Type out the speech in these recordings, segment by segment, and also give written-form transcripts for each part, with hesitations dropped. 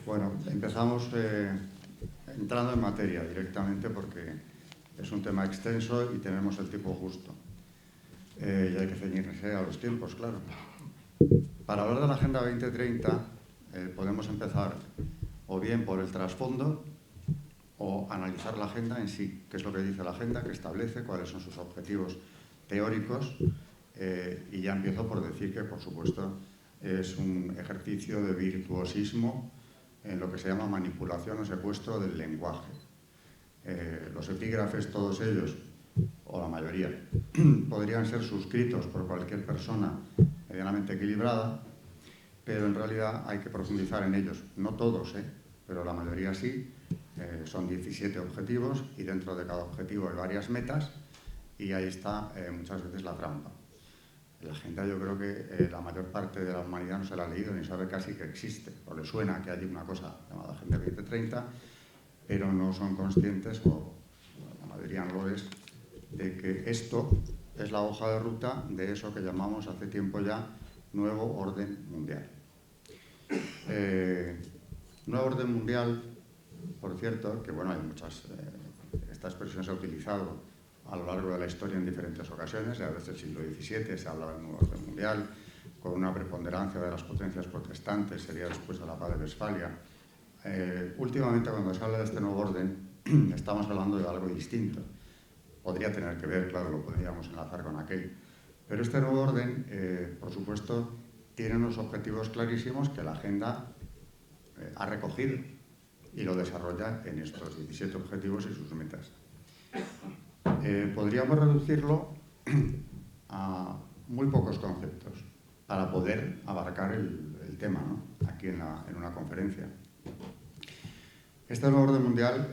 Bueno, empezamos entrando en materia directamente porque es un tema extenso y tenemos el tiempo justo. Y hay que ceñirse a los tiempos, claro. Para hablar de la Agenda 2030 podemos empezar o bien por el trasfondo o analizar la agenda en sí, qué es lo que dice la agenda, qué establece, cuáles son sus objetivos teóricos, y ya empiezo por decir que, por supuesto, es un ejercicio de virtuosismo en lo que se llama manipulación o secuestro del lenguaje. Los epígrafes, todos ellos, o la mayoría, podrían ser suscritos por cualquier persona medianamente equilibrada, pero en realidad hay que profundizar en ellos. No todos, pero la mayoría sí. Son 17 objetivos y dentro de cada objetivo hay varias metas y ahí está muchas veces la trampa. La agenda, yo creo que la mayor parte de la humanidad no se la ha leído ni sabe casi que existe, o le suena que hay una cosa llamada Agenda 2030, pero no son conscientes, o la mayoría no lo es, de que esto es la hoja de ruta de eso que llamamos hace tiempo ya nuevo orden mundial. Nuevo orden mundial, por cierto, que bueno, hay muchas, esta expresión se ha utilizado a lo largo de la historia en diferentes ocasiones, ya desde el siglo XVII se hablaba del nuevo orden mundial, con una preponderancia de las potencias protestantes, sería después de la paz de Westfalia. Últimamente, cuando se habla de este nuevo orden, estamos hablando de algo distinto. Podría tener que ver, claro, lo podríamos enlazar con aquel. Pero este nuevo orden, por supuesto, tiene unos objetivos clarísimos que la agenda ha recogido y lo desarrolla en estos 17 objetivos y sus metas. Podríamos reducirlo a muy pocos conceptos para poder abarcar el tema, ¿no? Aquí en una conferencia. Este nuevo orden mundial,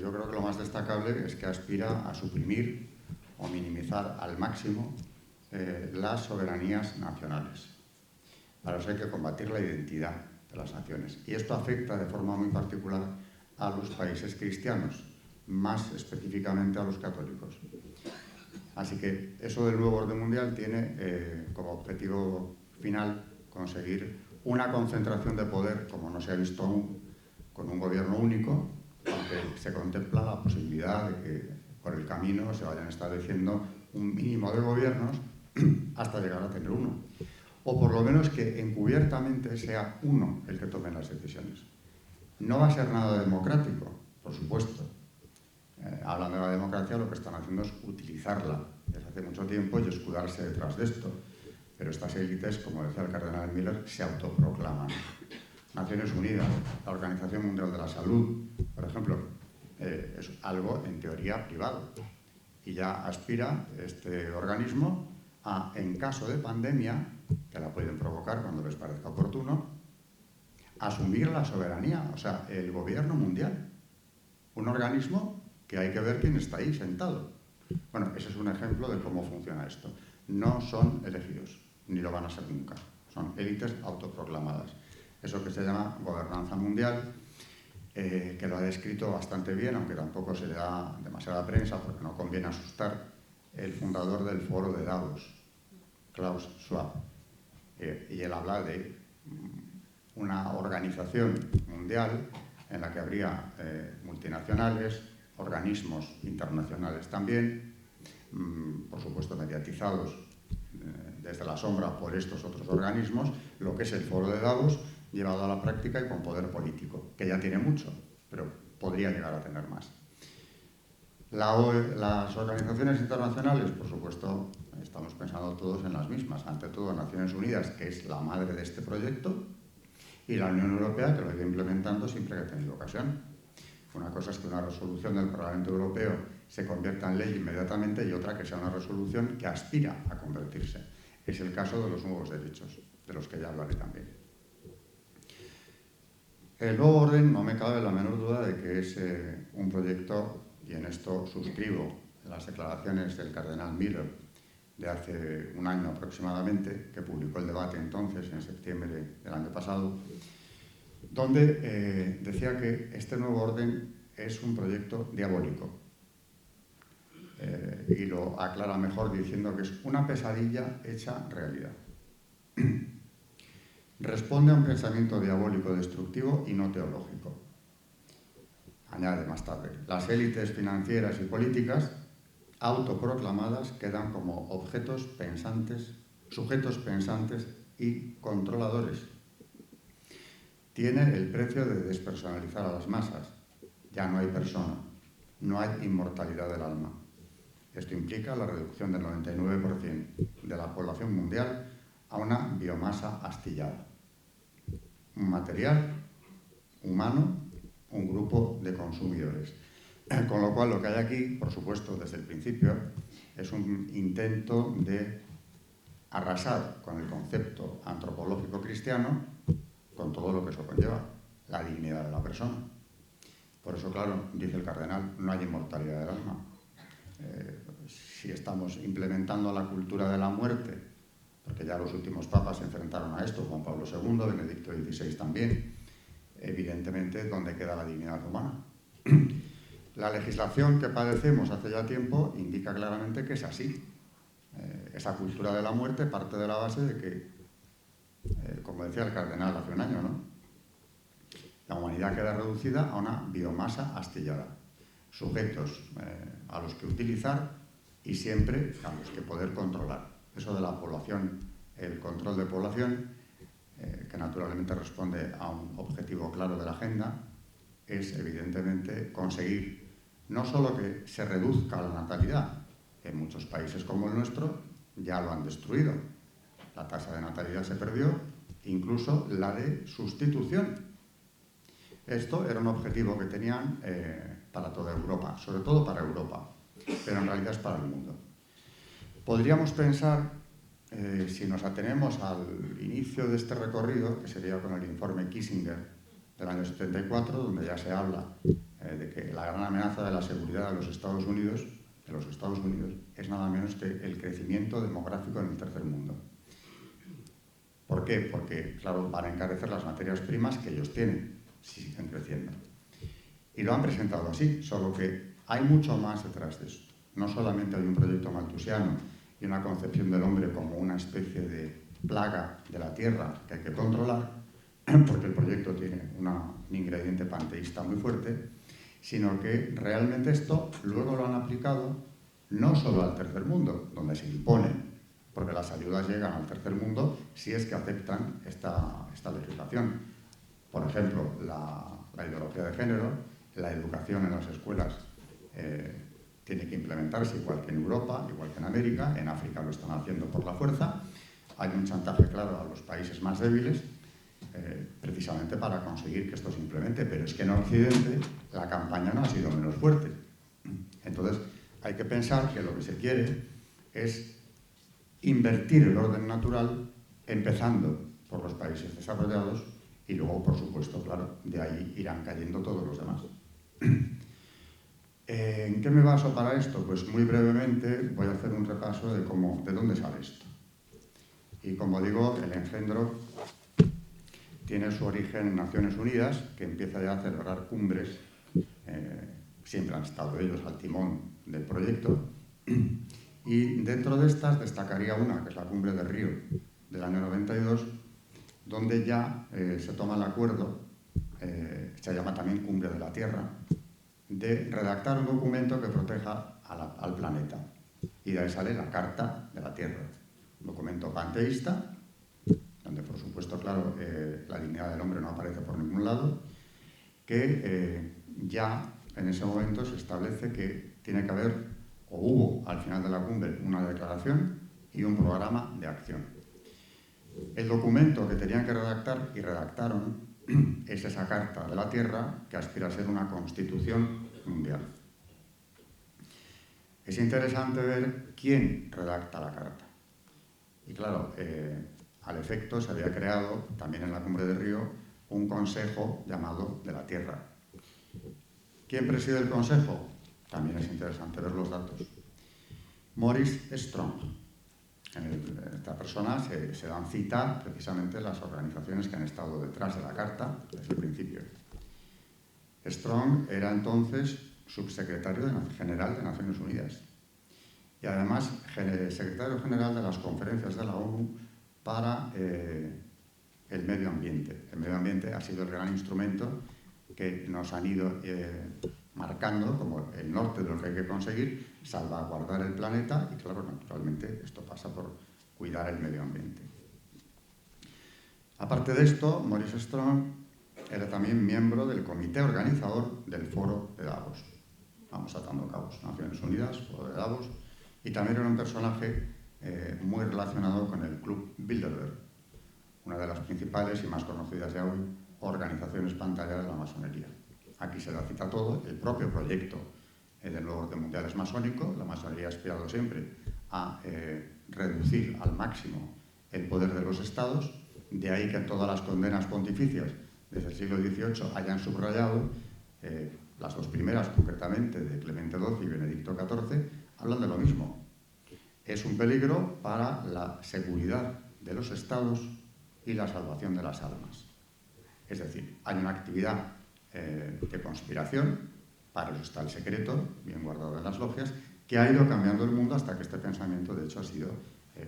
yo creo que lo más destacable es que aspira a suprimir o minimizar al máximo las soberanías nacionales. Para eso hay que combatir la identidad de las naciones. Y esto afecta de forma muy particular a los países cristianos, más específicamente a los católicos. Así que eso del nuevo orden mundial tiene como objetivo final conseguir una concentración de poder como no se ha visto aún con un gobierno único, aunque se contempla la posibilidad de que por el camino se vayan estableciendo un mínimo de gobiernos hasta llegar a tener uno. O por lo menos que encubiertamente sea uno el que tome las decisiones. No va a ser nada democrático, por supuesto. Hablando de la democracia, lo que están haciendo es utilizarla desde hace mucho tiempo y escudarse detrás de esto. Pero estas élites, como decía el cardenal Miller, se autoproclaman. Naciones Unidas, la Organización Mundial de la Salud, por ejemplo, es algo en teoría privado. Y ya aspira este organismo a, en caso de pandemia, que la pueden provocar cuando les parezca oportuno, asumir la soberanía, o sea, el gobierno mundial. Un organismo que hay que ver quién está ahí sentado. Bueno, ese es un ejemplo de cómo funciona esto. No son elegidos, ni lo van a ser nunca. Son élites autoproclamadas. Eso que se llama gobernanza mundial, que lo ha descrito bastante bien, aunque tampoco se le da demasiada prensa porque no conviene asustar, el fundador del foro de Davos, Klaus Schwab. Y él habla de una organización mundial en la que habría multinacionales, organismos internacionales también, por supuesto mediatizados desde la sombra por estos otros organismos, lo que es el foro de Davos llevado a la práctica y con poder político, que ya tiene mucho, pero podría llegar a tener más. Las organizaciones internacionales, por supuesto, estamos pensando todos en las mismas. Ante todo, Naciones Unidas, que es la madre de este proyecto, y la Unión Europea, que lo ha ido implementando siempre que ha tenido ocasión. Una cosa es que una resolución del Parlamento Europeo se convierta en ley inmediatamente y otra que sea una resolución que aspira a convertirse. Es el caso de los nuevos derechos, de los que ya hablaré también. El nuevo orden, no me cabe la menor duda de que es un proyecto, y en esto suscribo las declaraciones del cardenal Miller de hace un año aproximadamente, que publicó el debate entonces, en septiembre del año pasado, donde decía que este nuevo orden es un proyecto diabólico. Y lo aclara mejor diciendo que es una pesadilla hecha realidad. responde a un pensamiento diabólico destructivo y no teológico. Añade más tarde, las élites financieras y políticas autoproclamadas quedan como sujetos pensantes y controladores. Tiene el precio de despersonalizar a las masas. Ya no hay persona, no hay inmortalidad del alma. Esto implica la reducción del 99% de la población mundial a una biomasa astillada. Un material humano, un grupo de consumidores. Con lo cual, lo que hay aquí, por supuesto, desde el principio, es un intento de arrasar con el concepto antropológico cristiano, con todo lo que eso conlleva, la dignidad de la persona. Por eso, claro, dice el cardenal, no hay inmortalidad del alma. Si estamos implementando la cultura de la muerte, porque ya los últimos papas se enfrentaron a esto, Juan Pablo II, Benedicto XVI también, evidentemente, ¿dónde queda la dignidad humana? La legislación que padecemos hace ya tiempo indica claramente que es así. Esa cultura de la muerte parte de la base de que, como decía el cardenal hace un año, ¿no?, la humanidad queda reducida a una biomasa astillada, sujetos a los que utilizar y siempre a los que poder controlar. Eso de la población, el control de población, que naturalmente responde a un objetivo claro de la agenda, es evidentemente conseguir no solo que se reduzca la natalidad, en muchos países como el nuestro ya lo han destruido. La tasa de natalidad se perdió, incluso la de sustitución. Esto era un objetivo que tenían para toda Europa, sobre todo para Europa, pero en realidad es para el mundo. Podríamos pensar, si nos atenemos al inicio de este recorrido, que sería con el informe Kissinger del año 74, donde ya se habla de que la gran amenaza de la seguridad de los Estados Unidos es nada menos que el crecimiento demográfico en el tercer mundo. ¿Por qué? Porque, claro, van a encarecer las materias primas que ellos tienen, si siguen creciendo. Y lo han presentado así, solo que hay mucho más detrás de esto. No solamente hay un proyecto malthusiano y una concepción del hombre como una especie de plaga de la tierra que hay que controlar, porque el proyecto tiene un ingrediente panteísta muy fuerte, sino que realmente esto luego lo han aplicado no solo al tercer mundo, donde se impone, porque las ayudas llegan al tercer mundo si es que aceptan esta legislación. Por ejemplo, la ideología de género, la educación en las escuelas tiene que implementarse igual que en Europa, igual que en América. En África lo están haciendo por la fuerza. Hay un chantaje claro a los países más débiles, precisamente para conseguir que esto se implemente, pero es que en Occidente la campaña no ha sido menos fuerte. Entonces, hay que pensar que lo que se quiere es invertir el orden natural, empezando por los países desarrollados y luego, por supuesto, claro, de ahí irán cayendo todos los demás. ¿En qué me baso para esto? Pues muy brevemente voy a hacer un repaso de dónde sale esto. Y como digo, el engendro tiene su origen en Naciones Unidas, que empieza ya a celebrar cumbres, siempre han estado ellos al timón del proyecto, y dentro de estas destacaría una, que es la Cumbre de Río del año 92, donde ya se toma el acuerdo, se llama también Cumbre de la Tierra, de redactar un documento que proteja al planeta. Y de ahí sale la Carta de la Tierra, un documento panteísta, donde por supuesto, claro, la dignidad del hombre no aparece por ningún lado, que ya en ese momento se establece que tiene que haber, o hubo al final de la cumbre, una declaración y un programa de acción. El documento que tenían que redactar y redactaron es esa Carta de la Tierra que aspira a ser una constitución mundial. Es interesante ver quién redacta la carta. Y claro, al efecto se había creado, también en la Cumbre de Río, un consejo llamado de la Tierra. ¿Quién preside el consejo? También es interesante ver los datos. Maurice Strong. En esta persona se dan cita precisamente las organizaciones que han estado detrás de la Carta desde el principio. Strong era entonces subsecretario general de Naciones Unidas y además secretario general de las conferencias de la ONU para el medio ambiente. El medio ambiente ha sido el gran instrumento que nos han ido marcando como el norte de lo que hay que conseguir, salvaguardar el planeta y, claro, naturalmente, esto pasa por cuidar el medio ambiente. Aparte de esto, Maurice Strong era también miembro del comité organizador del Foro de Davos. Vamos atando cabos, Naciones Unidas, Foro de Davos, y también era un personaje muy relacionado con el Club Bilderberg, una de las principales y más conocidas ya hoy organizaciones pantalla de la masonería. Aquí se da cita todo, el propio proyecto del nuevo orden mundial es masónico, la masonería ha aspirado siempre a reducir al máximo el poder de los estados, de ahí que todas las condenas pontificias desde el siglo XVIII hayan subrayado, las dos primeras concretamente de Clemente XII y Benedicto XIV, hablan de lo mismo. Es un peligro para la seguridad de los estados y la salvación de las almas. Es decir, hay una actividad de conspiración, para eso está el secreto, bien guardado en las logias, que ha ido cambiando el mundo hasta que este pensamiento, de hecho, ha sido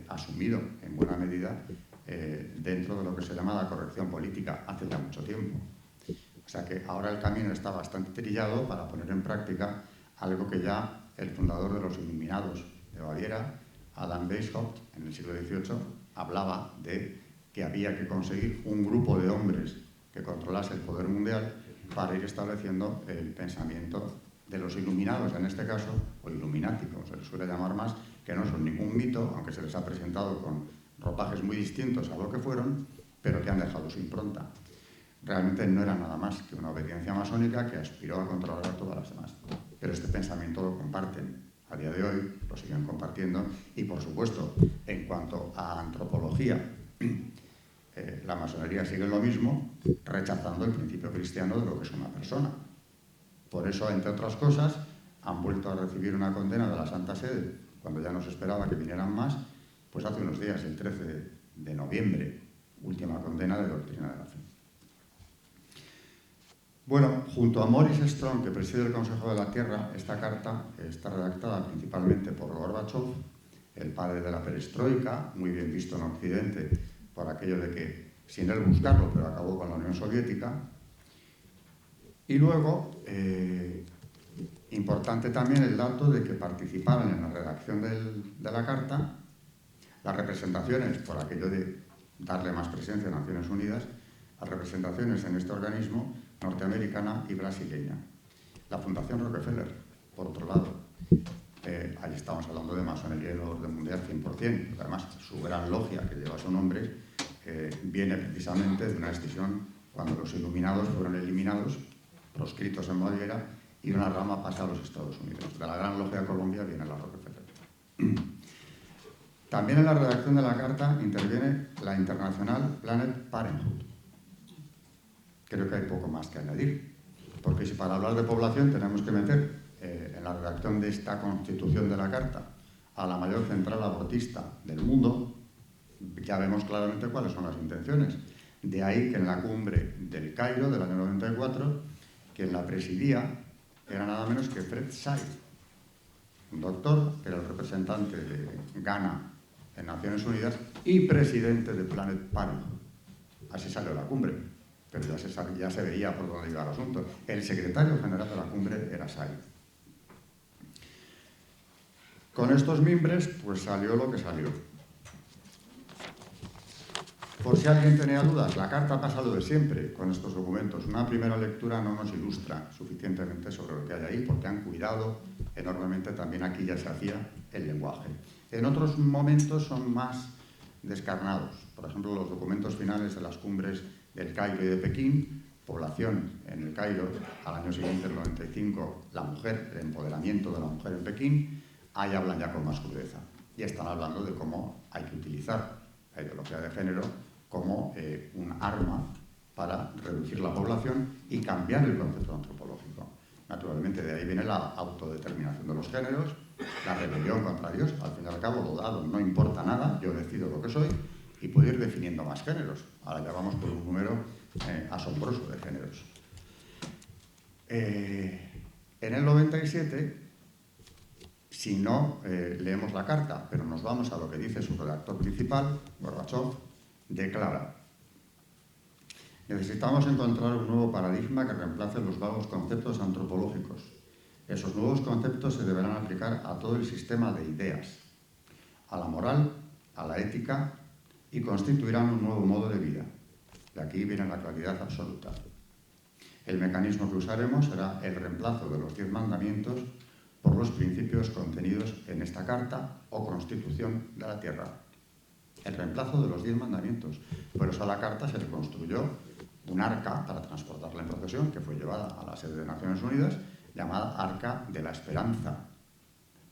asumido en buena medida dentro de lo que se llama la corrección política hace ya mucho tiempo. O sea que ahora el camino está bastante trillado para poner en práctica algo que ya el fundador de los Iluminados de Baviera, Adam Weishaupt, en el siglo XVIII, hablaba de que había que conseguir un grupo de hombres que controlase el poder mundial para ir estableciendo el pensamiento de los iluminados, en este caso, o Illuminati, como se les suele llamar más, que no son ningún mito, aunque se les ha presentado con ropajes muy distintos a lo que fueron, pero que han dejado su impronta. Realmente no era nada más que una obediencia masónica que aspiró a controlar a todas las demás. Pero este pensamiento lo comparten. A día de hoy lo siguen compartiendo y, por supuesto, en cuanto a antropología, la masonería sigue lo mismo, rechazando el principio cristiano de lo que es una persona. Por eso, entre otras cosas, han vuelto a recibir una condena de la Santa Sede, cuando ya no se esperaba que vinieran más, pues hace unos días, el 13 de noviembre, última condena de doctrina de la fe. Bueno, junto a Maurice Strong, que preside el Consejo de la Tierra, esta carta está redactada principalmente por Gorbachev, el padre de la perestroika, muy bien visto en Occidente por aquello de que, sin él buscarlo, pero acabó con la Unión Soviética. Y luego, importante también el dato de que participaban en la redacción de la carta las representaciones, por aquello de darle más presencia a Naciones Unidas, las representaciones en este organismo norteamericana y brasileña. La Fundación Rockefeller, por otro lado, ahí estamos hablando de masonería y nuevo orden mundial 100%, además su gran logia que lleva su nombre viene precisamente de una decisión cuando los iluminados fueron eliminados, proscritos en Baviera, y una rama pasa a los Estados Unidos. De la gran logia de Colombia viene la Rockefeller. También en la redacción de la carta interviene la International Planet Parenthood. Creo que hay poco más que añadir, porque si para hablar de población tenemos que meter en la redacción de esta constitución de la Carta a la mayor central abortista del mundo, ya vemos claramente cuáles son las intenciones. De ahí que en la cumbre del Cairo del año 94, quien la presidía era nada menos que Fred Seid, un doctor que era el representante de Ghana en Naciones Unidas y presidente de Planet Parenthood. Así salió la cumbre, pero ya se veía por dónde iba el asunto. El secretario general de la cumbre era Seid. Con estos mimbres, pues salió lo que salió. Por si alguien tenía dudas, la carta pasa lo de siempre con estos documentos. Una primera lectura no nos ilustra suficientemente sobre lo que hay ahí, porque han cuidado enormemente, también aquí ya se hacía el lenguaje. En otros momentos son más descarnados. Por ejemplo, los documentos finales de las cumbres del Cairo y de Pekín, población en el Cairo, al año siguiente, el 95, la mujer, el empoderamiento de la mujer en Pekín, ahí hablan ya con más crudeza. Y están hablando de cómo hay que utilizar la ideología de género como un arma para reducir la población y cambiar el concepto antropológico. Naturalmente, de ahí viene la autodeterminación de los géneros, la rebelión contra Dios. Al fin y al cabo, lo dado no importa nada, yo decido lo que soy y puedo ir definiendo más géneros. Ahora ya vamos por un número asombroso de géneros. En el 97, si no leemos la carta, pero nos vamos a lo que dice su redactor principal, Gorbachev, declara: Necesitamos encontrar un nuevo paradigma que reemplace los vagos conceptos antropológicos. Esos nuevos conceptos se deberán aplicar a todo el sistema de ideas, a la moral, a la ética, y constituirán un nuevo modo de vida. De aquí viene la claridad absoluta. El mecanismo que usaremos será el reemplazo de los 10 mandamientos por los principios contenidos en esta Carta o Constitución de la Tierra. El reemplazo de los 10 mandamientos. Por eso a la Carta se le construyó un arca para transportarla en procesión, que fue llevada a la sede de Naciones Unidas, llamada Arca de la Esperanza.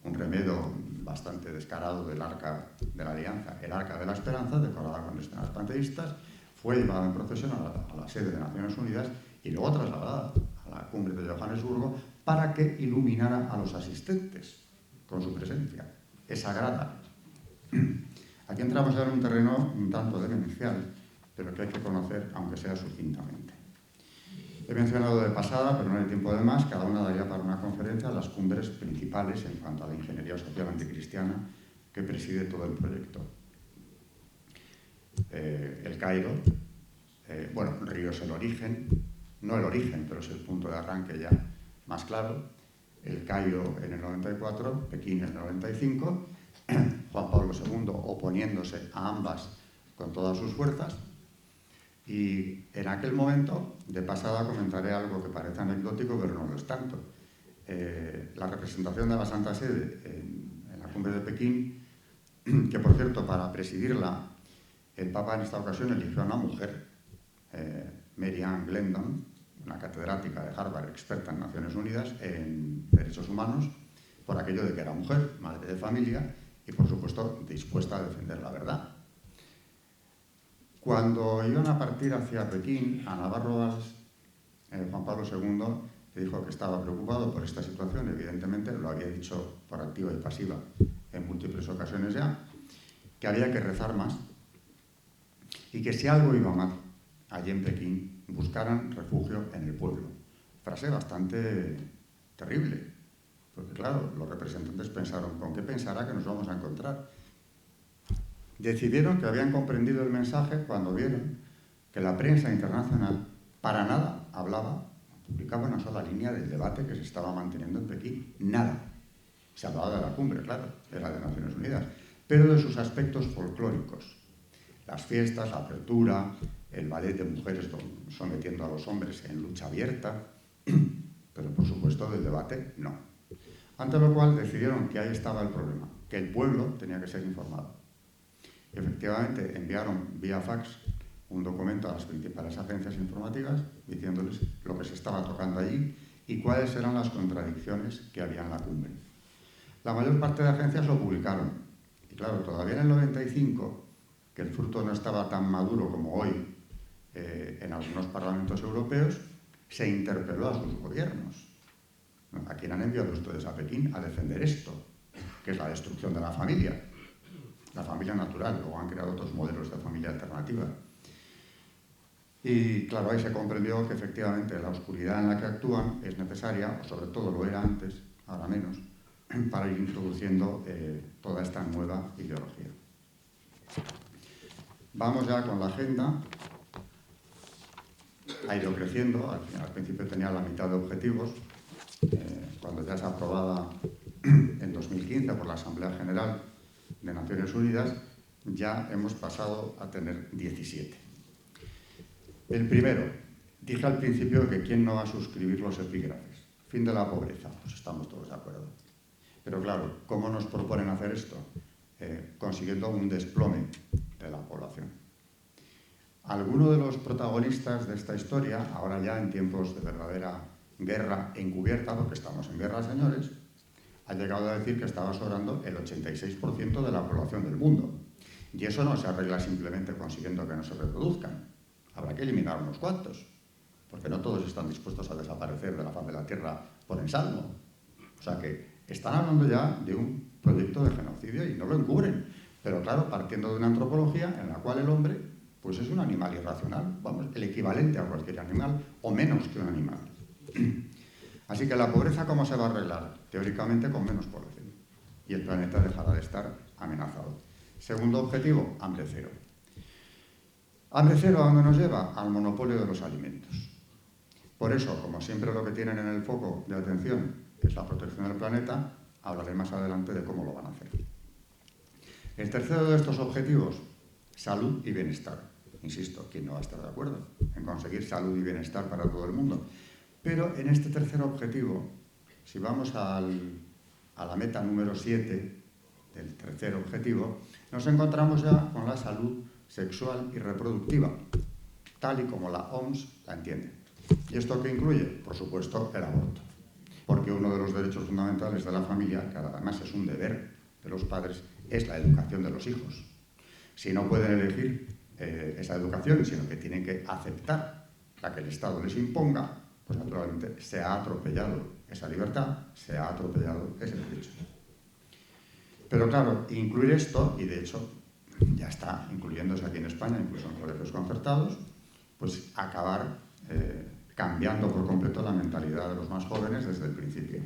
Un remedio bastante descarado del Arca de la Alianza, el Arca de la Esperanza, decorada con escenas panteístas, fue llevada en procesión a la sede de Naciones Unidas y luego trasladada a la cumbre de Johannesburgo para que iluminara a los asistentes con su presencia. Es sagrada. Aquí entramos en un terreno un tanto demencial, pero que hay que conocer, aunque sea sucintamente. He mencionado de pasada, pero no hay tiempo de más, cada una daría para una conferencia las cumbres principales en cuanto a la ingeniería social anticristiana que preside todo el proyecto. El Cairo, Río es el origen, no el origen, pero es el punto de arranque ya más claro. El Cairo en el 94, Pekín en el 95, Juan Pablo II oponiéndose a ambas con todas sus fuerzas. Y en aquel momento, de pasada, comentaré algo que parece anecdótico, pero no lo es tanto. La representación de la Santa Sede en la cumbre de Pekín, que por cierto, para presidirla, el Papa en esta ocasión eligió a una mujer, Mary Ann Glendon, una catedrática de Harvard, experta en Naciones Unidas en derechos humanos, por aquello de que era mujer, madre de familia y, por supuesto, dispuesta a defender la verdad. Cuando iban a partir hacia Pekín, a Navarro Valls, Juan Pablo II le dijo que estaba preocupado por esta situación, evidentemente lo había dicho por activa y pasiva en múltiples ocasiones ya, que había que rezar más y que si algo iba mal allí en Pekín, buscaran refugio en el pueblo. Frase bastante terrible, porque claro, los representantes pensaron, ¿con qué pensará que nos vamos a encontrar? Decidieron que habían comprendido el mensaje cuando vieron que la prensa internacional para nada hablaba, publicaba una sola línea del debate que se estaba manteniendo en Pekín. Nada. Se hablaba de la cumbre, claro, de la de Naciones Unidas, pero de sus aspectos folclóricos. Las fiestas, la apertura, el ballet de mujeres sometiendo a los hombres en lucha abierta, pero por supuesto del debate no. Ante lo cual decidieron que ahí estaba el problema, que el pueblo tenía que ser informado. Efectivamente, enviaron vía fax un documento a las principales agencias informativas diciéndoles lo que se estaba tocando allí y cuáles eran las contradicciones que había en la cumbre. La mayor parte de agencias lo publicaron. Y claro, todavía en el 95, que el fruto no estaba tan maduro como hoy en algunos parlamentos europeos, se interpeló a sus gobiernos. ¿A quién han enviado ustedes a Pekín a defender esto? Que es la destrucción de la familia natural, o han creado otros modelos de familia alternativa. Y claro, ahí se comprendió que efectivamente la oscuridad en la que actúan es necesaria, o sobre todo lo era antes, ahora menos, para ir introduciendo toda esta nueva ideología. Vamos ya con la agenda. Ha ido creciendo, al principio tenía la mitad de objetivos, cuando ya es aprobada en 2015 por la Asamblea General de Naciones Unidas, ya hemos pasado a tener 17. El primero, dije al principio que quién no va a suscribir los epígrafes. Fin de la pobreza, pues estamos todos de acuerdo. Pero claro, ¿cómo nos proponen hacer esto? Consiguiendo un desplome de la población. Alguno de los protagonistas de esta historia, ahora ya en tiempos de verdadera guerra encubierta, porque estamos en guerra, señores, ha llegado a decir que estaba sobrando el 86% de la población del mundo. Y eso no se arregla simplemente consiguiendo que no se reproduzcan. Habrá que eliminar unos cuantos, porque no todos están dispuestos a desaparecer de la faz de la Tierra por ensalmo. O sea que están hablando ya de un proyecto de genocidio y no lo encubren. Pero claro, partiendo de una antropología en la cual el hombre pues es un animal irracional, vamos, el equivalente a cualquier animal, o menos que un animal. Así que la pobreza, ¿cómo se va a arreglar? Teóricamente con menos población. Y el planeta dejará de estar amenazado. Segundo objetivo, hambre cero. Hambre cero, ¿a dónde nos lleva? Al monopolio de los alimentos. Por eso, como siempre lo que tienen en el foco de atención es la protección del planeta, hablaré más adelante de cómo lo van a hacer. El tercero de estos objetivos, salud y bienestar. Insisto, ¿quién no va a estar de acuerdo en conseguir salud y bienestar para todo el mundo? Pero en este tercer objetivo, si vamos a la meta número 7 del tercer objetivo, nos encontramos ya con la salud sexual y reproductiva, tal y como la OMS la entiende. ¿Y esto qué incluye? Por supuesto, el aborto. Porque uno de los derechos fundamentales de la familia, que además es un deber de los padres, es la educación de los hijos. Si no pueden elegir esa educación, sino que tienen que aceptar la que el Estado les imponga, pues naturalmente se ha atropellado esa libertad, se ha atropellado ese derecho. Pero claro, incluir esto, y de hecho ya está incluyéndose aquí en España, incluso en colegios concertados, pues acabar cambiando por completo la mentalidad de los más jóvenes desde el principio.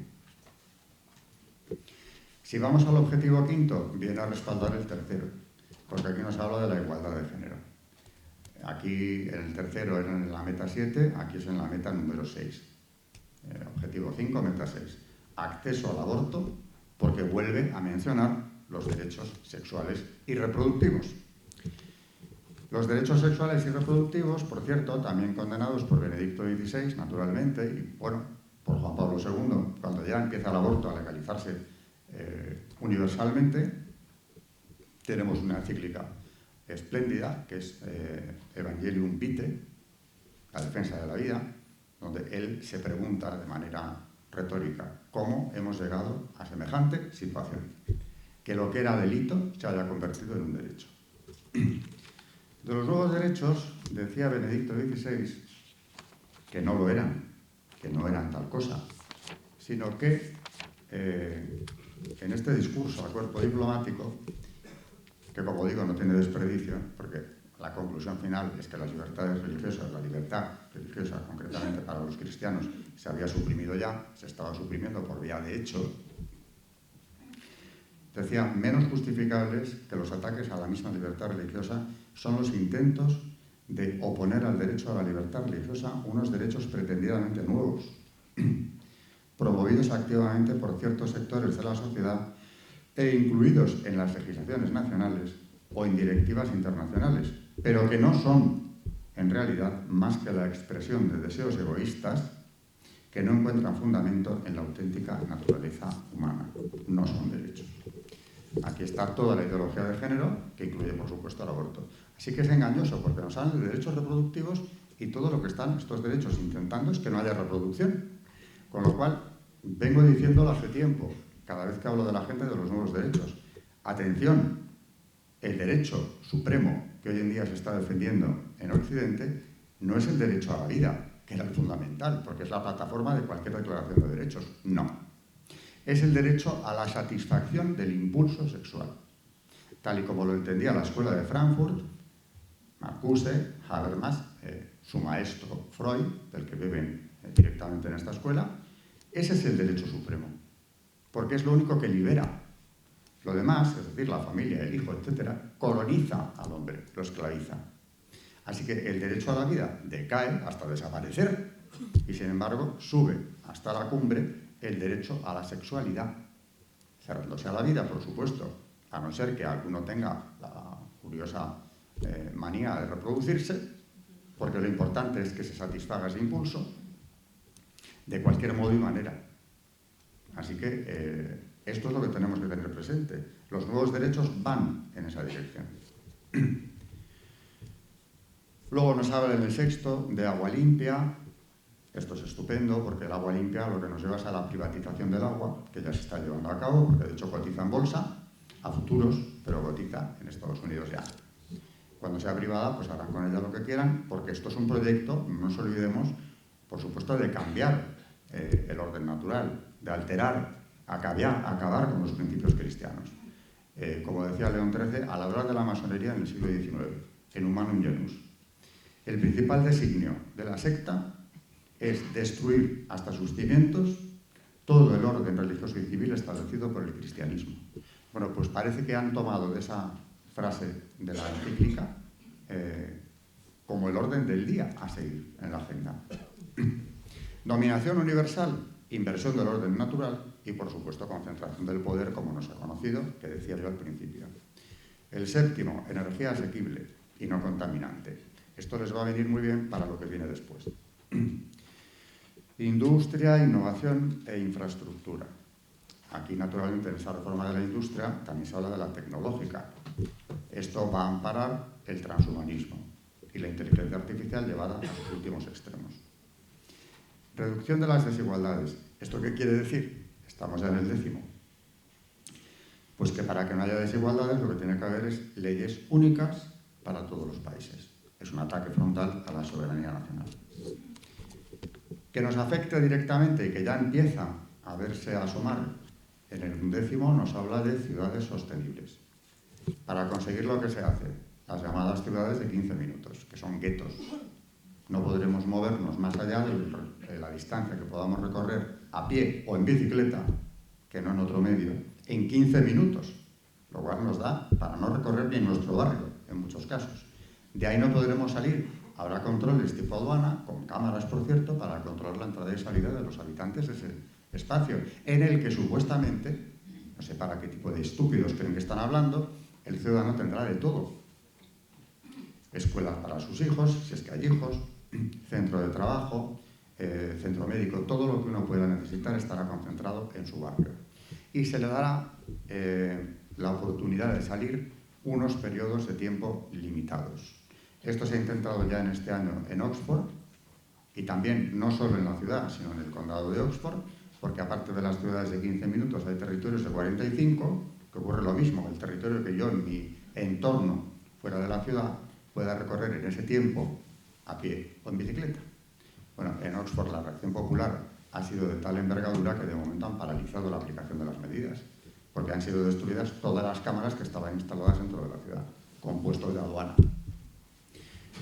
Si vamos al objetivo quinto, viene a respaldar el tercero, porque aquí nos habla de la igualdad de género. Aquí en el tercero era en la meta 7, aquí es en la meta número 6. Objetivo 5, meta 6. Acceso al aborto, porque vuelve a mencionar los derechos sexuales y reproductivos. Los derechos sexuales y reproductivos, por cierto, también condenados por Benedicto XVI, naturalmente, y bueno, por Juan Pablo II, cuando ya empieza el aborto a legalizarse universalmente, tenemos una encíclica espléndida, que es Evangelium Vitae, la defensa de la vida, donde él se pregunta de manera retórica cómo hemos llegado a semejante situación, que lo que era delito se haya convertido en un derecho. De los nuevos derechos, decía Benedicto XVI, que no lo eran, que no eran tal cosa, sino que en este discurso a cuerpo diplomático, que como digo no tiene desperdicio, porque la conclusión final es que las libertades religiosas, la libertad religiosa concretamente para los cristianos, se había suprimido ya, se estaba suprimiendo por vía de hecho, decía, menos justificables que los ataques a la misma libertad religiosa son los intentos de oponer al derecho a la libertad religiosa unos derechos pretendidamente nuevos, promovidos activamente por ciertos sectores de la sociedad e incluidos en las legislaciones nacionales o en directivas internacionales, pero que no son, en realidad, más que la expresión de deseos egoístas que no encuentran fundamento en la auténtica naturaleza humana. No son derechos. Aquí está toda la ideología de género, que incluye, por supuesto, el aborto. Así que es engañoso, porque nos hablan de derechos reproductivos y todo lo que están estos derechos intentando es que no haya reproducción. Con lo cual, vengo diciéndolo hace tiempo, cada vez que hablo de la gente, de los nuevos derechos. Atención, el derecho supremo que hoy en día se está defendiendo en Occidente no es el derecho a la vida, que era el fundamental, porque es la plataforma de cualquier declaración de derechos. No. Es el derecho a la satisfacción del impulso sexual, tal y como lo entendía la Escuela de Frankfurt, Marcuse, Habermas, su maestro Freud, del que beben directamente en esta escuela. Ese es el derecho supremo, porque es lo único que libera. Lo demás, es decir, la familia, el hijo, etcétera, coloniza al hombre, lo esclaviza. Así que el derecho a la vida decae hasta desaparecer y, sin embargo, sube hasta la cumbre el derecho a la sexualidad, cerrándose a la vida, por supuesto, a no ser que alguno tenga la curiosa manía de reproducirse, porque lo importante es que se satisfaga ese impulso de cualquier modo y manera. Así que esto es lo que tenemos que tener presente. Los nuevos derechos van en esa dirección. Luego nos habla en el sexto de agua limpia. Esto es estupendo porque el agua limpia lo que nos lleva es a la privatización del agua, que ya se está llevando a cabo, porque de hecho cotiza en bolsa a futuros, pero cotiza en Estados Unidos ya. Cuando sea privada, pues harán con ella lo que quieran, porque esto es un proyecto, no nos olvidemos, por supuesto, de cambiar el orden natural, de alterar, acabar con los principios cristianos. Como decía León XIII, al hablar de la masonería en el siglo XIX, en Humanum Genus, el principal designio de la secta es destruir hasta sus cimientos todo el orden religioso y civil establecido por el cristianismo. Bueno, pues parece que han tomado de esa frase de la encíclica como el orden del día a seguir en la agenda. Dominación universal, inversión del orden natural y, por supuesto, concentración del poder, como nos ha conocido, que decía yo al principio. El séptimo, energía asequible y no contaminante. Esto les va a venir muy bien para lo que viene después. Industria, innovación e infraestructura. Aquí, naturalmente, en esa reforma de la industria también se habla de la tecnológica. Esto va a amparar el transhumanismo y la inteligencia artificial llevada a los últimos extremos. Reducción de las desigualdades. ¿Esto qué quiere decir? Estamos ya en el 10º. Pues que para que no haya desigualdades lo que tiene que haber es leyes únicas para todos los países. Es un ataque frontal a la soberanía nacional. Que nos afecte directamente y que ya empieza a verse asomar en el 11º nos habla de ciudades sostenibles. Para conseguir lo que se hace, las llamadas ciudades de 15 minutos, que son guetos. No podremos movernos más allá de la distancia que podamos recorrer a pie o en bicicleta, que no en otro medio, en 15 minutos, lo cual nos da para no recorrer ni nuestro barrio, en muchos casos. De ahí no podremos salir. Habrá controles tipo aduana, con cámaras, por cierto, para controlar la entrada y salida de los habitantes de ese espacio, en el que supuestamente, no sé para qué tipo de estúpidos creen que están hablando, el ciudadano tendrá de todo. Escuelas para sus hijos, si es que hay hijos, centro de trabajo, centro médico, todo lo que uno pueda necesitar estará concentrado en su barrio. Y se le dará la oportunidad de salir unos periodos de tiempo limitados. Esto se ha intentado ya en este año en Oxford, y también no solo en la ciudad, sino en el condado de Oxford, porque aparte de las ciudades de 15 minutos hay territorios de 45, que ocurre lo mismo, el territorio que yo en mi entorno fuera de la ciudad pueda recorrer en ese tiempo a pie o en bicicleta. Bueno, en Oxford la reacción popular ha sido de tal envergadura que de momento han paralizado la aplicación de las medidas, porque han sido destruidas todas las cámaras que estaban instaladas dentro de la ciudad, con puestos de aduana.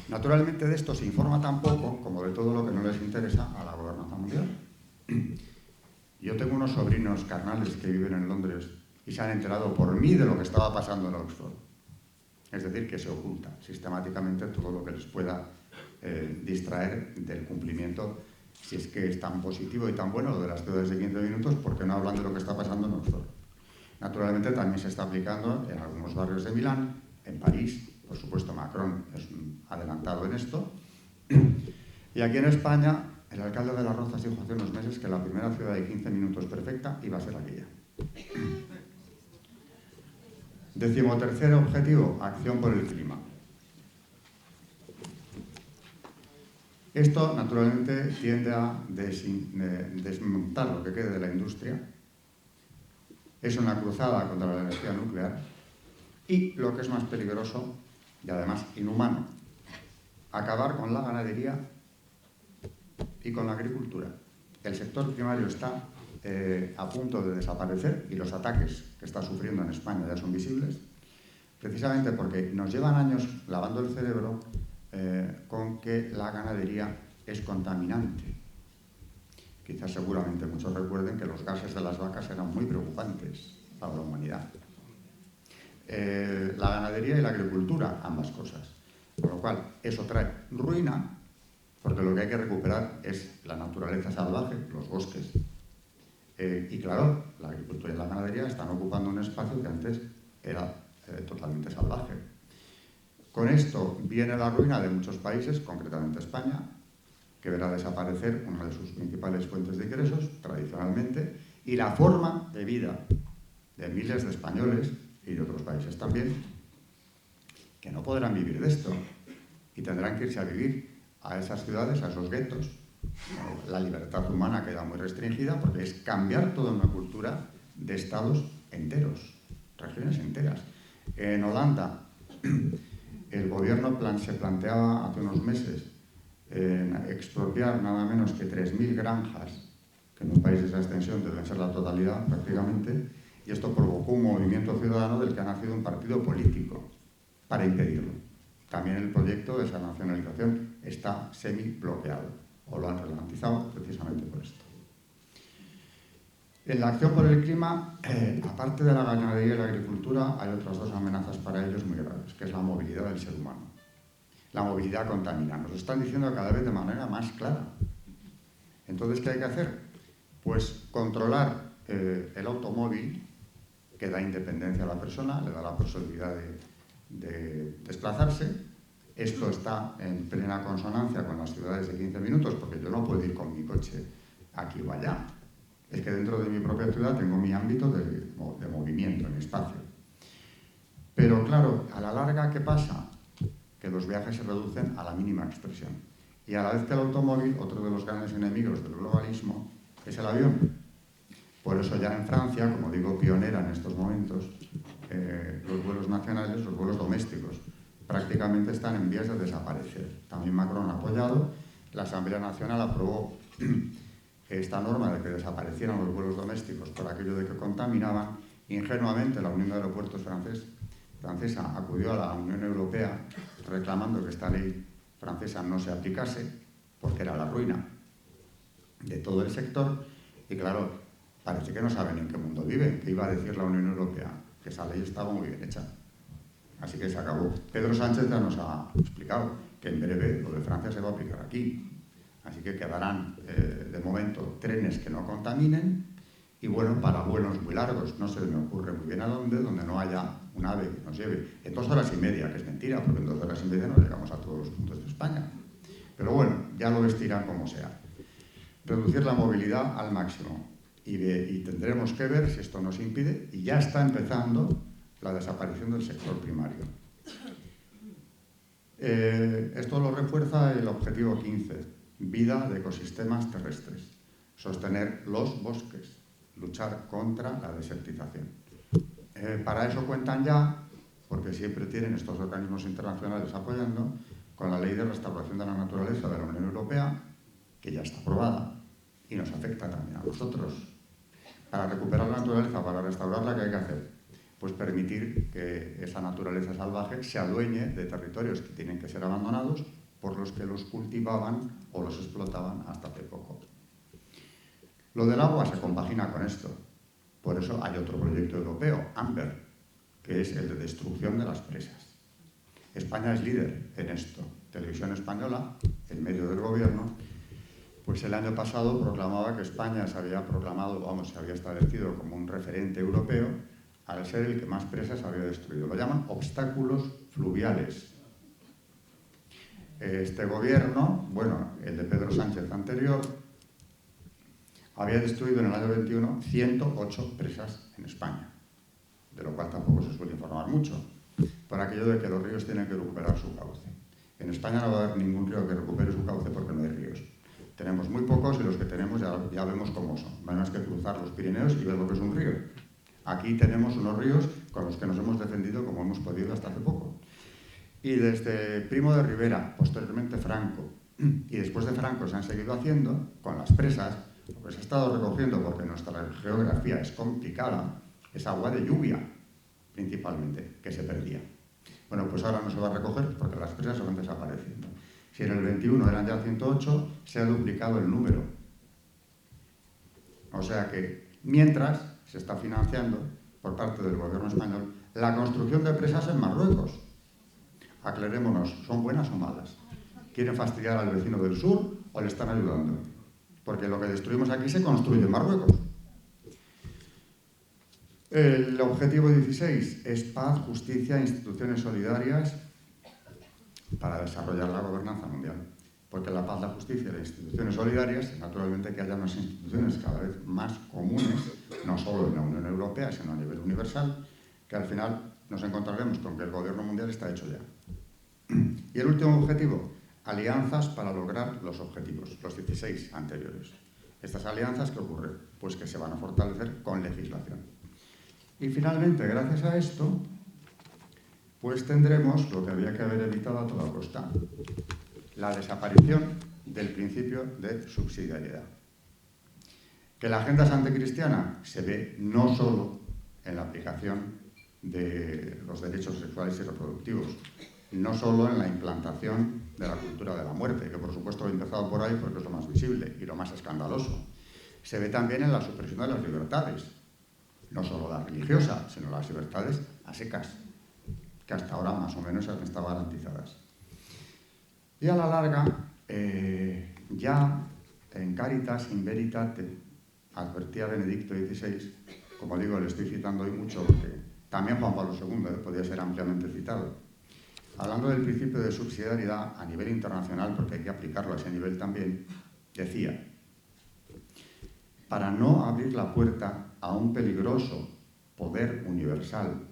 Naturalmente de esto se informa tan poco como de todo lo que no les interesa a la gobernanza mundial. Yo tengo unos sobrinos carnales que viven en Londres y se han enterado por mí de lo que estaba pasando en Oxford. Es decir, que se oculta sistemáticamente todo lo que les pueda distraer del cumplimiento, si es que es tan positivo y tan bueno lo de las ciudades de 15 minutos, ¿por qué no hablan de lo que está pasando en Oxford? Naturalmente también se está aplicando en algunos barrios de Milán, en París, por supuesto Macron es un adelantado en esto, y aquí en España el alcalde de Las Rozas dijo hace unos meses que la primera ciudad de 15 minutos perfecta iba a ser aquella. 13º objetivo, acción por el clima. Esto, naturalmente, tiende a desmontar lo que quede de la industria. Es una cruzada contra la energía nuclear. Y, lo que es más peligroso, y además inhumano, acabar con la ganadería y con la agricultura. El sector primario está a punto de desaparecer y los ataques que está sufriendo en España ya son visibles, precisamente porque nos llevan años lavando el cerebro con que la ganadería es contaminante. Quizás seguramente muchos recuerden que los gases de las vacas eran muy preocupantes para la humanidad. La ganadería y la agricultura, ambas cosas. Con lo cual, eso trae ruina, porque lo que hay que recuperar es la naturaleza salvaje, los bosques. Y claro, la agricultura y la ganadería están ocupando un espacio que antes era totalmente salvaje. Con esto viene la ruina de muchos países, concretamente España, que verá desaparecer una de sus principales fuentes de ingresos, tradicionalmente, y la forma de vida de miles de españoles y de otros países también, que no podrán vivir de esto y tendrán que irse a vivir a esas ciudades, a esos guetos. La libertad humana queda muy restringida porque es cambiar toda una cultura de estados enteros, regiones enteras. En Holanda, el gobierno se planteaba hace unos meses expropiar nada menos que 3.000 granjas, que en un país de esa extensión deben ser la totalidad prácticamente, y esto provocó un movimiento ciudadano del que ha nacido un partido político para impedirlo. También el proyecto de esa nacionalización está semi-bloqueado, o lo han ralentizado precisamente por esto. En la acción por el clima, aparte de la ganadería y la agricultura, hay otras dos amenazas para ellos muy graves, que es la movilidad del ser humano. la movilidad contamina. Nos lo están diciendo cada vez de manera más clara. Entonces, ¿qué hay que hacer? Pues controlar el automóvil, que da independencia a la persona, le da la posibilidad de desplazarse. Esto está en plena consonancia con las ciudades de 15 minutos, porque yo no puedo ir con mi coche aquí o allá. Es que dentro de mi propia ciudad tengo mi ámbito de movimiento, mi espacio. Pero claro, a la larga, ¿qué pasa? Que los viajes se reducen a la mínima expresión. Y a la vez que el automóvil, otro de los grandes enemigos del globalismo, es el avión. Por eso ya en Francia, como digo, pionera en estos momentos, los vuelos nacionales, los vuelos domésticos, prácticamente están en vías de desaparecer. También Macron ha apoyado, la Asamblea Nacional aprobó esta norma de que desaparecieran los vuelos domésticos por aquello de que contaminaban. Ingenuamente la Unión de Aeropuertos francesa acudió a la Unión Europea reclamando que esta ley francesa no se aplicase porque era la ruina de todo el sector. Y claro, parece que no saben en qué mundo viven. ¿Qué iba a decir la Unión Europea? Que esa ley estaba muy bien hecha. Así que se acabó. Pedro Sánchez ya nos ha explicado que en breve lo de Francia se va a aplicar aquí. Así que quedarán, de momento, trenes que no contaminen y, bueno, para vuelos muy largos. No se me ocurre muy bien a dónde, donde no haya un AVE que nos lleve en 2 horas y media, que es mentira, porque en 2 horas y media no llegamos a todos los puntos de España. Pero bueno, ya lo vestirán como sea. Reducir la movilidad al máximo. Y tendremos que ver si esto nos impide, y ya está empezando la desaparición del sector primario. Esto lo refuerza el objetivo 15, vida de ecosistemas terrestres, sostener los bosques, luchar contra la desertización. Para eso cuentan ya, porque siempre tienen estos organismos internacionales apoyando, con la Ley de Restauración de la Naturaleza de la Unión Europea, que ya está aprobada y nos afecta también a nosotros. Para recuperar la naturaleza, para restaurarla, ¿qué hay que hacer? Pues permitir que esa naturaleza salvaje se adueñe de territorios que tienen que ser abandonados por los que los cultivaban o los explotaban hasta hace poco. Lo del agua se compagina con esto. Por eso hay otro proyecto europeo, AMBER, que es el de destrucción de las presas. España es líder en esto. Televisión Española, en medio del gobierno, pues el año pasado proclamaba que España se había establecido como un referente europeo al ser el que más presas había destruido. Lo llaman obstáculos fluviales. Este gobierno, bueno, el de Pedro Sánchez anterior, había destruido en el año 21 108 presas en España, de lo cual tampoco se suele informar mucho, por aquello de que los ríos tienen que recuperar su cauce. En España no va a haber ningún río que recupere su cauce porque no hay ríos. Tenemos muy pocos y los que tenemos ya vemos cómo son. No hay más que cruzar los Pirineos y ver lo que es un río. Aquí tenemos unos ríos con los que nos hemos defendido como hemos podido hasta hace poco. Y desde Primo de Rivera, posteriormente Franco, y después de Franco se han seguido haciendo con las presas. Lo que se ha estado recogiendo, porque nuestra geografía es complicada, es agua de lluvia, principalmente, que se perdía. Bueno, pues ahora no se va a recoger porque las presas se van desapareciendo. Si en el 21 eran ya 108, se ha duplicado el número. O sea que, mientras se está financiando, por parte del gobierno español, la construcción de presas en Marruecos. Aclarémonos, ¿son buenas o malas? ¿Quieren fastidiar al vecino del sur o le están ayudando? Porque lo que destruimos aquí se construye en Marruecos. El objetivo 16 es paz, justicia e instituciones solidarias para desarrollar la gobernanza mundial. Porque la paz, la justicia y las instituciones solidarias, naturalmente que haya unas instituciones cada vez más comunes, no solo en la Unión Europea, sino a nivel universal, que al final nos encontraremos con que el gobierno mundial está hecho ya. Y el último objetivo, alianzas para lograr los objetivos, los 16 anteriores. Estas alianzas, ¿qué ocurre? Pues que se van a fortalecer con legislación. Y finalmente, gracias a esto, pues tendremos lo que había que haber evitado a toda costa, la desaparición del principio de subsidiariedad. Que la agenda santecristiana se ve no solo en la aplicación de los derechos sexuales y reproductivos, no solo en la implantación de la cultura de la muerte, que por supuesto he empezado por ahí porque es lo más visible y lo más escandaloso. Se ve también en la supresión de las libertades, no solo la religiosa, sino las libertades a secas, que hasta ahora más o menos han estado garantizadas. Y a la larga, ya en Caritas in Veritate, advertía Benedicto XVI, como digo, le estoy citando hoy mucho porque también Juan Pablo II podía ser ampliamente citado, hablando del principio de subsidiariedad a nivel internacional, porque hay que aplicarlo a ese nivel también, decía: para no abrir la puerta a un peligroso poder universal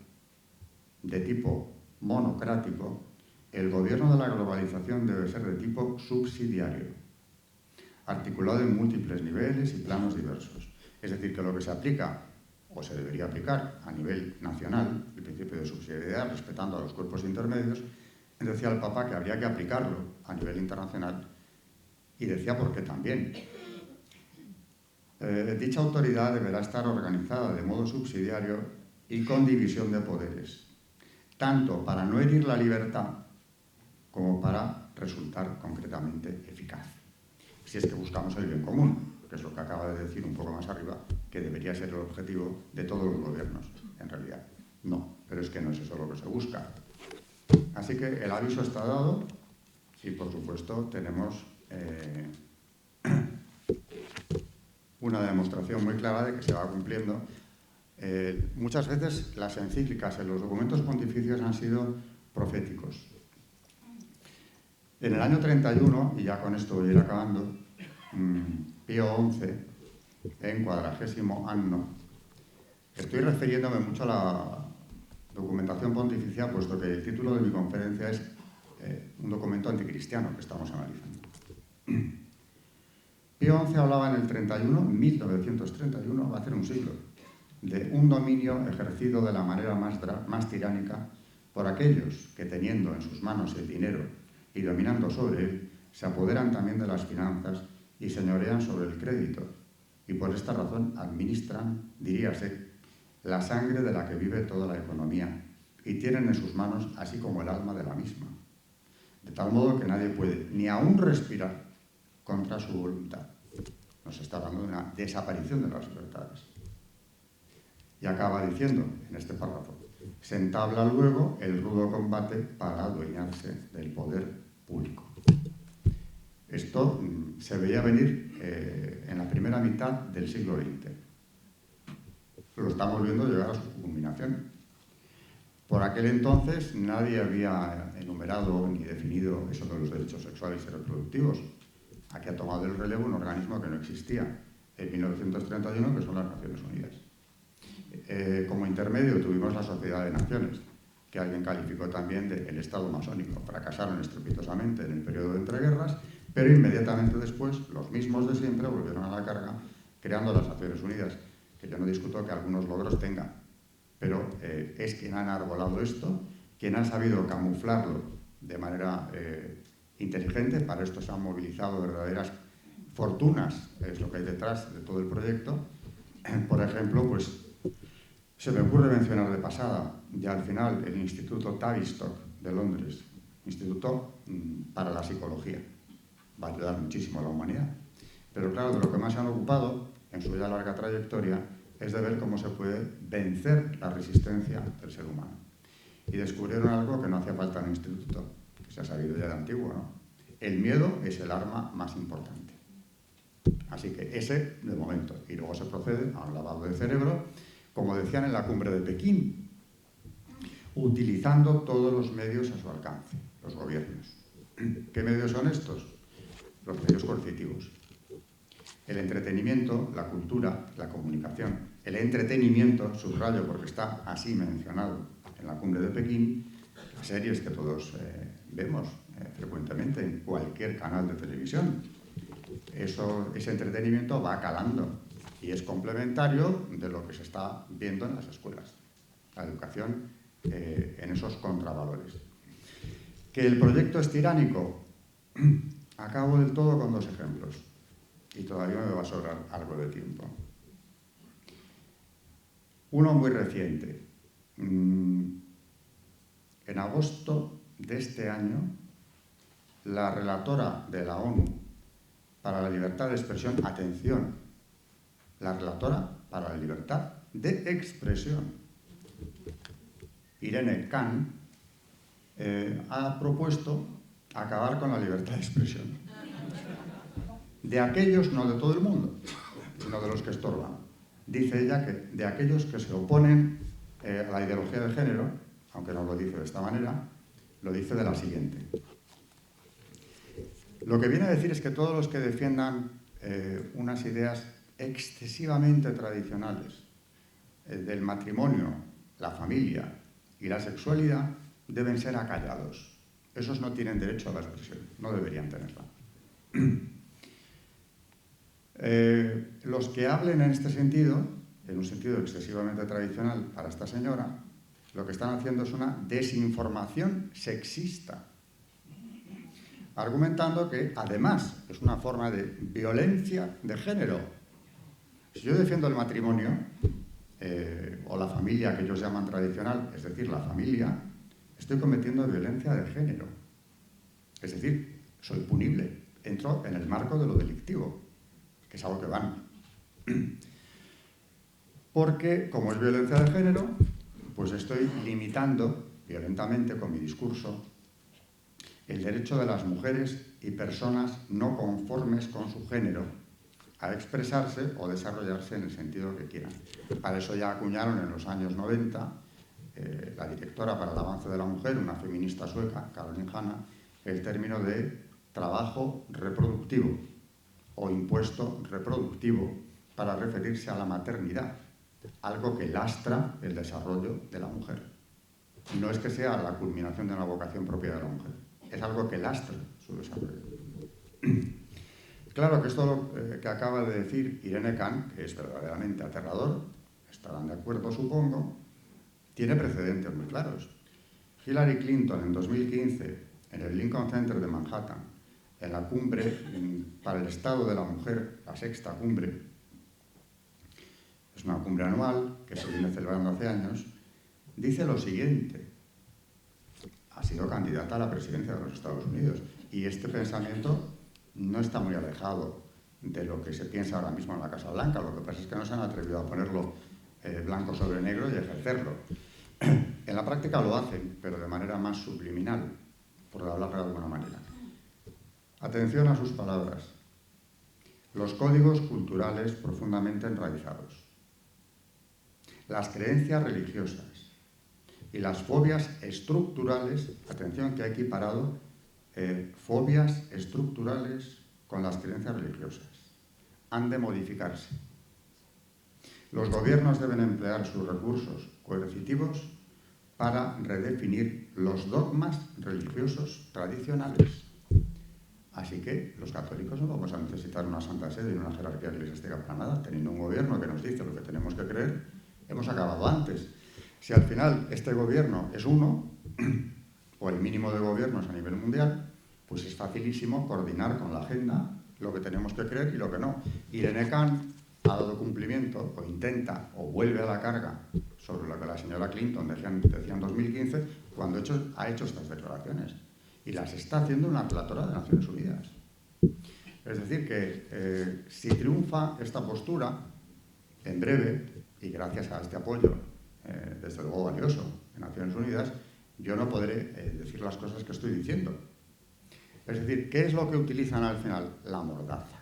de tipo monocrático, el gobierno de la globalización debe ser de tipo subsidiario, articulado en múltiples niveles y planos diversos. Es decir, que lo que se aplica, o se debería aplicar a nivel nacional, el principio de subsidiariedad, respetando a los cuerpos intermedios, decía el Papa que habría que aplicarlo a nivel internacional, y decía por qué también. Dicha autoridad deberá estar organizada de modo subsidiario y con división de poderes, tanto para no herir la libertad como para resultar concretamente eficaz. Si es que buscamos el bien común, que es lo que acaba de decir un poco más arriba, que debería ser el objetivo de todos los gobiernos, en realidad. No, pero es que no es eso lo que se busca. Así que el aviso está dado y, por supuesto, tenemos una demostración muy clara de que se va cumpliendo. Muchas veces las encíclicas en los documentos pontificios han sido proféticos. En el año 31, y ya con esto voy a ir acabando, Pío XI, en 40º anno, estoy refiriéndome mucho a la documentación pontificia, puesto que el título de mi conferencia es un documento anticristiano que estamos analizando. Pío XI hablaba en el 31, 1931, va a hacer un siglo, de un dominio ejercido de la manera más tiránica por aquellos que, teniendo en sus manos el dinero y dominando sobre él, se apoderan también de las finanzas y señorean sobre el crédito, y por esta razón administran, diríase, la sangre de la que vive toda la economía, y tienen en sus manos así como el alma de la misma, de tal modo que nadie puede ni aún respirar contra su voluntad. Nos está hablando de una desaparición de las libertades. Y acaba diciendo, en este párrafo: se entabla luego el rudo combate para adueñarse del poder público. Esto se veía venir en la primera mitad del siglo XX. Lo estamos viendo llegar a su culminación. Por aquel entonces nadie había enumerado ni definido eso de los derechos sexuales y reproductivos. Aquí ha tomado el relevo un organismo que no existía en 1931, que son las Naciones Unidas. Como intermedio tuvimos la Sociedad de Naciones, que alguien calificó también de el Estado masónico. Fracasaron estrepitosamente en el periodo de entreguerras, pero inmediatamente después los mismos de siempre volvieron a la carga, creando las Naciones Unidas, que yo no discuto que algunos logros tengan, pero es quien han arbolado esto, quien ha sabido camuflarlo de manera inteligente. Para esto se han movilizado verdaderas fortunas, es lo que hay detrás de todo el proyecto. Por ejemplo, pues se me ocurre mencionar de pasada, ya al final, el Instituto Tavistock de Londres, Instituto para la Psicología. Va a ayudar muchísimo a la humanidad. Pero claro, de lo que más se han ocupado en su ya larga trayectoria es de ver cómo se puede vencer la resistencia del ser humano. Y descubrieron algo que no hacía falta en el instituto, que se ha sabido ya de antiguo, ¿no? El miedo es el arma más importante. Así que ese, de momento. Y luego se procede a un lavado de cerebro, como decían en la cumbre de Pekín, utilizando todos los medios a su alcance, los gobiernos. ¿Qué medios son estos? Los medios coercitivos. El entretenimiento, la cultura, la comunicación. El entretenimiento, subrayo porque está así mencionado en la cumbre de Pekín, las series que todos vemos frecuentemente en cualquier canal de televisión. Ese entretenimiento va calando y es complementario de lo que se está viendo en las escuelas. La educación en esos contravalores. ¿Que el proyecto es tiránico? Acabo del todo con dos ejemplos. Y todavía me va a sobrar algo de tiempo. Uno muy reciente. En agosto de este año, la relatora de la ONU para la libertad de expresión, atención, la relatora para la libertad de expresión, Irene Khan, ha propuesto acabar con la libertad de expresión. De aquellos, no de todo el mundo, sino de los que estorban. Dice ella que de aquellos que se oponen a la ideología de género, aunque no lo dice de esta manera, lo dice de la siguiente. Lo que viene a decir es que todos los que defiendan unas ideas excesivamente tradicionales del matrimonio, la familia y la sexualidad deben ser acallados. Esos no tienen derecho a la expresión, no deberían tenerla. Los que hablen en este sentido, en un sentido excesivamente tradicional para esta señora, lo que están haciendo es una desinformación sexista, argumentando que además es una forma de violencia de género. Si yo defiendo el matrimonio o la familia que ellos llaman tradicional, es decir, la familia, estoy cometiendo violencia de género. Es decir, soy punible, entro en el marco de lo delictivo, que es algo que van. Porque, como es violencia de género, pues estoy limitando violentamente con mi discurso el derecho de las mujeres y personas no conformes con su género a expresarse o desarrollarse en el sentido que quieran. Para eso ya acuñaron en los años 90 la directora para el avance de la mujer, una feminista sueca, Caroline Hanna, el término de trabajo reproductivo o impuesto reproductivo para referirse a la maternidad, algo que lastra el desarrollo de la mujer. No es que sea la culminación de una vocación propia de la mujer, es algo que lastra su desarrollo. Claro que esto que acaba de decir Irene Khan, que es verdaderamente aterrador, estarán de acuerdo supongo, tiene precedentes muy claros. Hillary Clinton en 2015, en el Lincoln Center de Manhattan, en la cumbre para el Estado de la Mujer, la sexta cumbre, es una cumbre anual que se viene celebrando hace años, dice lo siguiente: ha sido candidata a la presidencia de los Estados Unidos y este pensamiento no está muy alejado de lo que se piensa ahora mismo en la Casa Blanca. Lo que pasa es que no se han atrevido a ponerlo blanco sobre negro y ejercerlo. En la práctica lo hacen, pero de manera más subliminal, por hablar de alguna manera. Atención a sus palabras. Los códigos culturales profundamente enraizados, las creencias religiosas y las fobias estructurales, atención que ha equiparado fobias estructurales con las creencias religiosas, han de modificarse. Los gobiernos deben emplear sus recursos coercitivos para redefinir los dogmas religiosos tradicionales. Así que los católicos no vamos a necesitar una santa sede y una jerarquía eclesiástica para nada. Teniendo un gobierno que nos dice lo que tenemos que creer, hemos acabado antes. Si al final este gobierno es uno, o el mínimo de gobiernos a nivel mundial, pues es facilísimo coordinar con la agenda lo que tenemos que creer y lo que no. Irene Khan ha dado cumplimiento, o intenta, o vuelve a la carga sobre lo que la señora Clinton decía en 2015, cuando ha hecho estas declaraciones. Y las está haciendo una relatora de Naciones Unidas. Es decir, que si triunfa esta postura, en breve, y gracias a este apoyo, desde luego valioso, en Naciones Unidas, yo no podré decir las cosas que estoy diciendo. Es decir, ¿qué es lo que utilizan al final? La mordaza.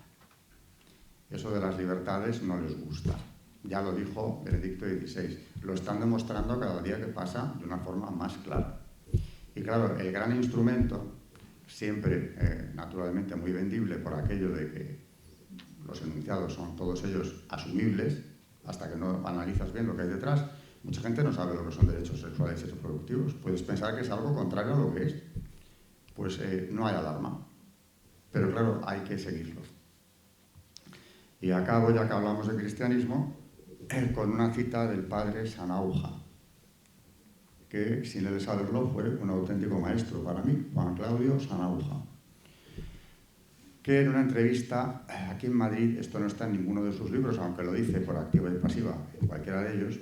Eso de las libertades no les gusta. Ya lo dijo Benedicto XVI. Lo están demostrando cada día que pasa de una forma más clara. Y claro, el gran instrumento, siempre naturalmente muy vendible por aquello de que los enunciados son todos ellos asumibles, hasta que no analizas bien lo que hay detrás, mucha gente no sabe lo que son derechos sexuales y reproductivos. Puedes pensar que es algo contrario a lo que es. Pues no hay alarma. Pero claro, hay que seguirlo. Y acabo, ya que hablamos de cristianismo, con una cita del padre Sanauja, que, sin él saberlo, fue un auténtico maestro para mí, Juan Claudio Sanauja, que en una entrevista aquí en Madrid, esto no está en ninguno de sus libros, aunque lo dice por activa y pasiva en cualquiera de ellos,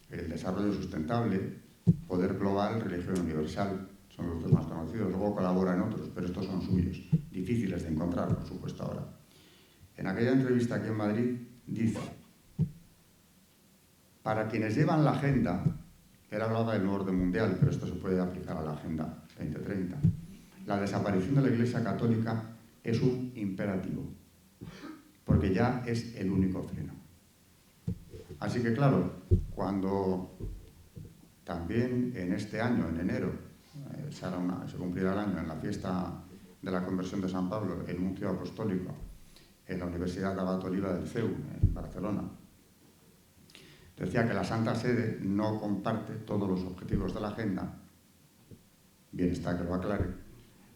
el desarrollo sustentable, poder global, religión universal, son los dos más conocidos, luego colabora en otros, pero estos son suyos, difíciles de encontrar, por supuesto, ahora. En aquella entrevista aquí en Madrid dice: para quienes llevan la agenda, él hablaba del nuevo orden mundial, pero esto se puede aplicar a la Agenda 2030, La desaparición de la Iglesia Católica es un imperativo, porque ya es el único freno. Así que claro, cuando también en este año, en enero, se cumplirá el año en la fiesta de la conversión de San Pablo, el nuncio apostólico en la Universidad de Abad Oliva del CEU, en Barcelona, decía que la Santa Sede no comparte todos los objetivos de la agenda. Bien está que lo aclare.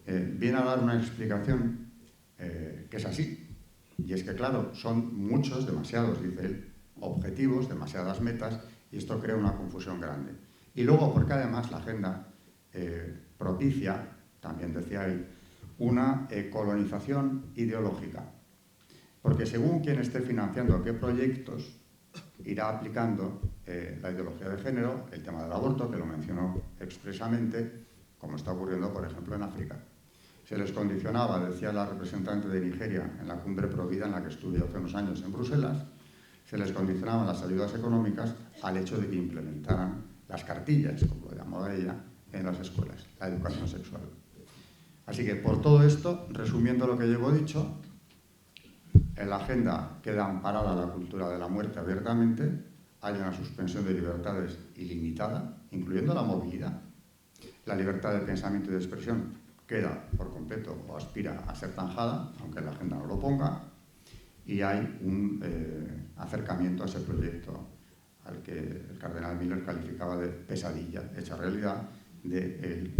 Viene a dar una explicación que es así. Y es que, claro, son muchos, demasiados, dice él, objetivos, demasiadas metas, y esto crea una confusión grande. Y luego, porque además la agenda propicia, también decía él, una colonización ideológica. Porque según quien esté financiando qué proyectos, irá aplicando la ideología de género, el tema del aborto, que lo mencionó expresamente, como está ocurriendo, por ejemplo, en África. Se les condicionaba, decía la representante de Nigeria en la cumbre Provida en la que estuve hace unos años en Bruselas, se les condicionaban las ayudas económicas al hecho de que implementaran las cartillas, como lo llamaba ella, en las escuelas, la educación sexual. Así que por todo esto, resumiendo lo que llevo dicho, en la agenda queda amparada la cultura de la muerte abiertamente, hay una suspensión de libertades ilimitada, incluyendo la movilidad. La libertad de pensamiento y de expresión queda por completo o aspira a ser zanjada, aunque la agenda no lo ponga, y hay un acercamiento a ese proyecto al que el cardenal Miller calificaba de pesadilla hecha realidad del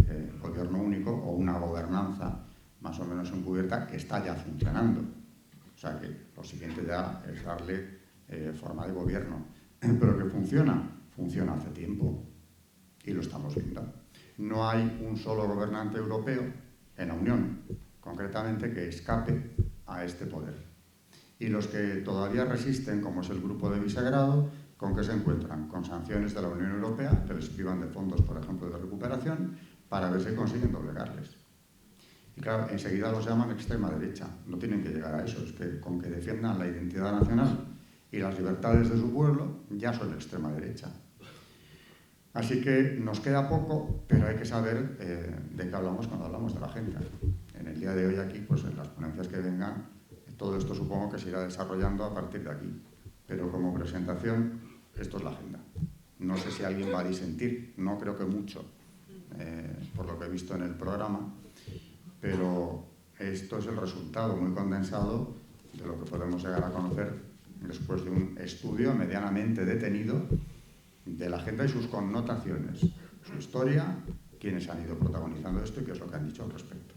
gobierno único o una gobernanza más o menos encubierta que está ya funcionando. O sea que lo siguiente ya es darle forma de gobierno. Pero que funciona hace tiempo y lo estamos viendo. No hay un solo gobernante europeo en la Unión, concretamente, que escape a este poder. Y los que todavía resisten, como es el Grupo de Visegrado, ¿con qué se encuentran? Con sanciones de la Unión Europea, que les privan de fondos, por ejemplo, de recuperación, para ver si consiguen doblegarles. Y claro, enseguida los llaman extrema derecha. No tienen que llegar a eso, es que con que defiendan la identidad nacional y las libertades de su pueblo, ya son extrema derecha. Así que nos queda poco, pero hay que saber de qué hablamos cuando hablamos de la agenda. En el día de hoy aquí, pues en las ponencias que vengan, todo esto supongo que se irá desarrollando a partir de aquí. Pero como presentación, esto es la agenda. No sé si alguien va a disentir, no creo que mucho, por lo que he visto en el programa, pero esto es el resultado muy condensado de lo que podemos llegar a conocer después de un estudio medianamente detenido de la agenda y sus connotaciones, su historia, quiénes han ido protagonizando esto y qué es lo que han dicho al respecto.